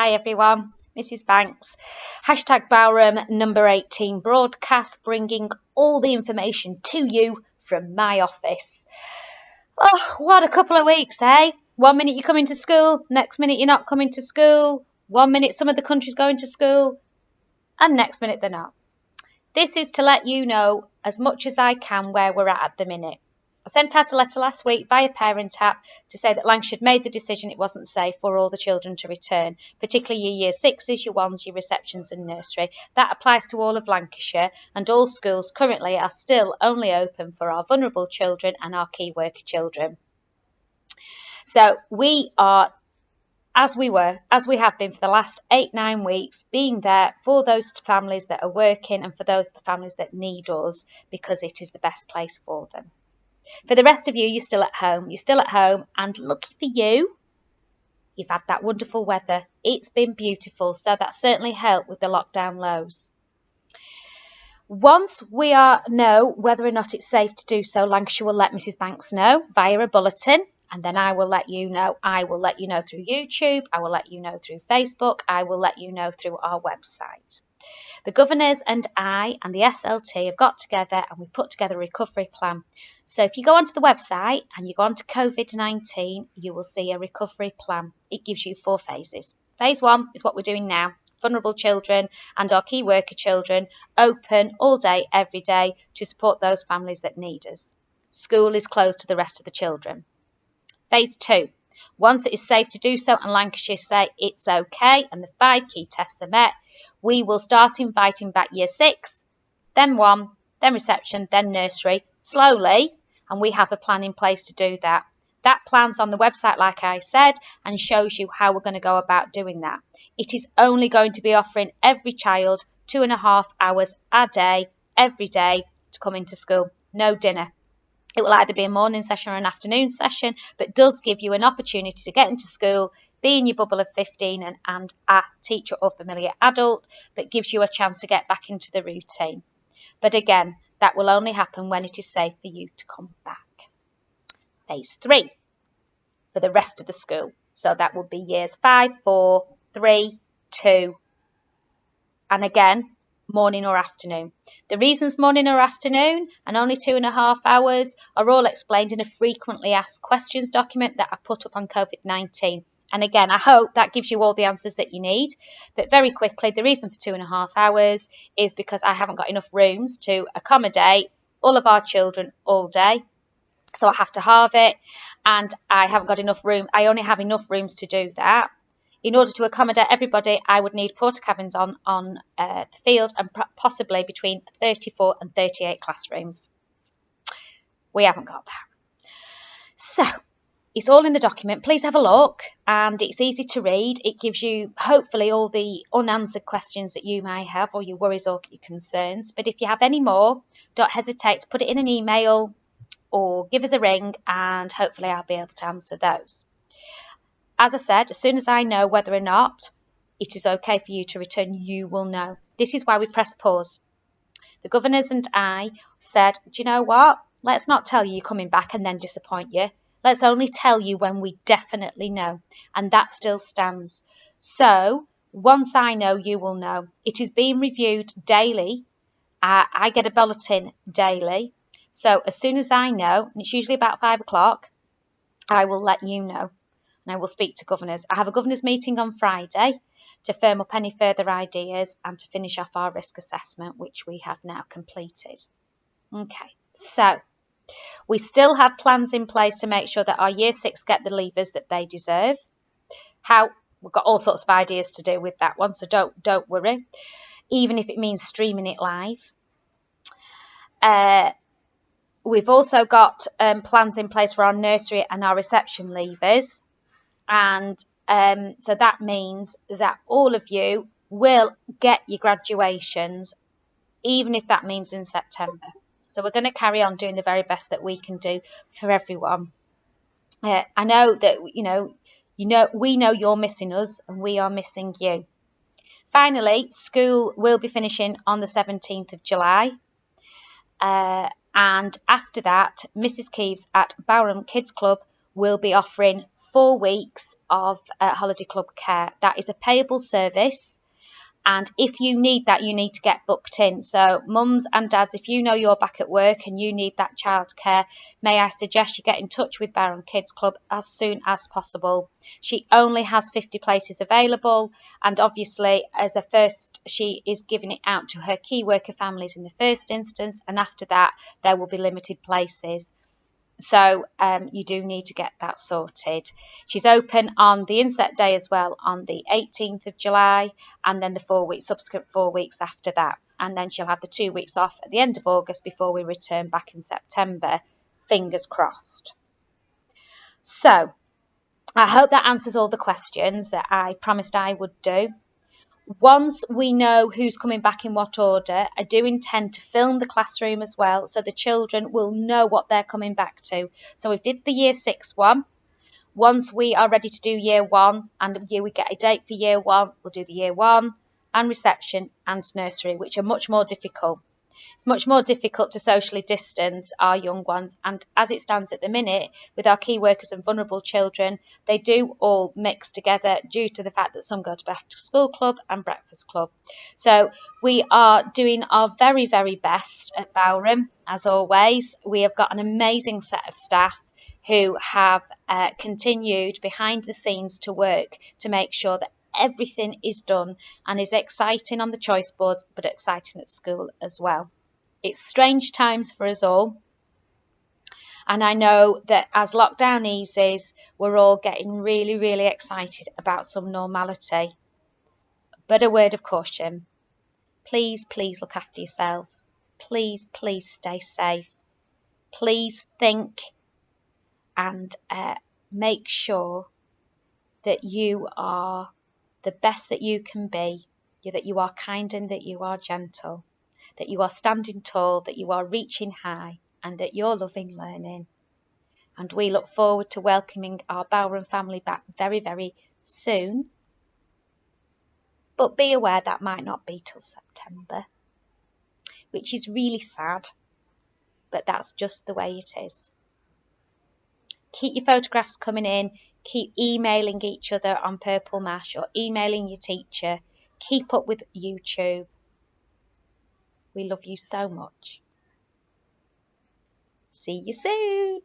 Hi everyone, Mrs Banks. Hashtag Bowerham number 18 broadcast, bringing all the information to you from my office. Oh, what a couple of weeks, eh? 1 minute you're coming to school, next minute you're not coming to school, 1 minute some of the country's going to school, and next minute they're not. This is to let you know as much as I can where we're at the minute. I sent out a letter last week via Parent App to say that Lancashire had made the decision it wasn't safe for all the children to return, particularly your year sixes, your ones, your receptions and nursery. That applies to all of Lancashire, and all schools currently are still only open for our vulnerable children and our key worker children. So we are, as we have been for the last 8-9 weeks, being there for those families that are working and for those families that need us, because it is the best place for them. For the rest of you, you're still at home. You're still at home, and lucky for you, you've had that wonderful weather. It's been beautiful, so that certainly helped with the lockdown lows. Once we know whether or not it's safe to do so, Lancashire will let Mrs Banks know via a bulletin, and then I will let you know. I will let you know through YouTube. I will let you know through Facebook. I will let you know through our website. The governors and I and the SLT have got together and we've put together a recovery plan. So if you go onto the website and you go onto COVID-19, you will see a recovery plan. It gives you 4 phases. Phase 1 is what we're doing now. Vulnerable children and our key worker children open all day, every day to support those families that need us. School is closed to the rest of the children. Phase 2. Once it is safe to do so and Lancashire say it's okay and the 5 key tests are met, we will start inviting back year 6, then 1, then reception, then nursery, slowly, and we have a plan in place to do that. That plan's on the website, like I said, and shows you how we're going to go about doing that. It is only going to be offering every child 2.5 hours a day, every day, to come into school. No dinner. It will either be a morning session or an afternoon session, but does give you an opportunity to get into school, be in your bubble of 15 and a teacher or familiar adult, but gives you a chance to get back into the routine. But again, that will only happen when it is safe for you to come back. Phase 3 for the rest of the school. So that would be years 5, 4, 3, 2, and again, morning or afternoon. The reasons morning or afternoon and only 2.5 hours are all explained in a frequently asked questions document that I put up on COVID-19. And again, I hope that gives you all the answers that you need. But very quickly, the reason for 2.5 hours is because I haven't got enough rooms to accommodate all of our children all day. So I have to halve it, and I haven't got enough room. I only have enough rooms to do that. In order to accommodate everybody, I would need porta cabins on the field and possibly between 34 and 38 classrooms. We haven't got that. So it's all in the document. Please have a look, and it's easy to read. It gives you hopefully all the unanswered questions that you may have, or your worries or your concerns. But if you have any more, don't hesitate to put it in an email or give us a ring, and hopefully I'll be able to answer those. As I said, as soon as I know whether or not it is okay for you to return, you will know. This is why we press pause. The governors and I said, do you know what? Let's not tell you you're coming back and then disappoint you. Let's only tell you when we definitely know. And that still stands. So once I know, you will know. It is being reviewed daily. I get a bulletin daily. So as soon as I know, and it's usually about 5 o'clock, I will let you know. And I will speak to governors. I have a governors meeting on Friday to firm up any further ideas and to finish off our risk assessment, which we have now completed. Okay, so we still have plans in place to make sure that our year 6 get the leavers that they deserve. We've got all sorts of ideas to do with that one, so don't worry, even if it means streaming it live. We've also got plans in place for our nursery and our reception leavers. And so that means that all of you will get your graduations, even if that means in September. So we're going to carry on doing the very best that we can do for everyone. I know that, we know you're missing us and we are missing you. Finally, school will be finishing on the 17th of July. And after that, Mrs Keeves at Bowerham Kids Club will be offering 4 weeks of holiday club care. That is a payable service. And if you need that, you need to get booked in. So mums and dads, if you know you're back at work and you need that childcare, may I suggest you get in touch with Bowerham Kids Club as soon as possible. She only has 50 places available, and obviously as a first, she is giving it out to her key worker families in the first instance, and after that there will be limited places. So you do need to get that sorted. She's open on the inset day as well on the 18th of July, and then the subsequent 4 weeks after that. And then she'll have the 2 weeks off at the end of August before we return back in September. Fingers crossed. So I hope that answers all the questions that I promised I would do. Once we know who's coming back in what order, I do intend to film the classroom as well, so the children will know what they're coming back to. So we did the year 6 one. Once we are ready to do year 1 and we get a date for year 1, we'll do the year 1 and reception and nursery, which are much more difficult. It's much more difficult to socially distance our young ones, and as it stands at the minute, with our key workers and vulnerable children, they do all mix together due to the fact that some go to after school club and breakfast club. So we are doing our very, very best at Bowerham, as always. We have got an amazing set of staff who have continued behind the scenes to work to make sure that everything is done and is exciting on the choice boards, but exciting at school as well. It's strange times for us all, and I know that as lockdown eases, we're all getting really, really excited about some normality. But a word of caution, please, please look after yourselves. Please, please stay safe. Please think and make sure that you are the best that you can be, that you are kind and that you are gentle, that you are standing tall, that you are reaching high, and that you're loving learning. And we look forward to welcoming our Bowerham family back very, very soon. But be aware that might not be till September, which is really sad, but that's just the way it is. Keep your photographs coming in. Keep emailing each other on Purple Mash or emailing your teacher. Keep up with YouTube. We love you so much. See you soon.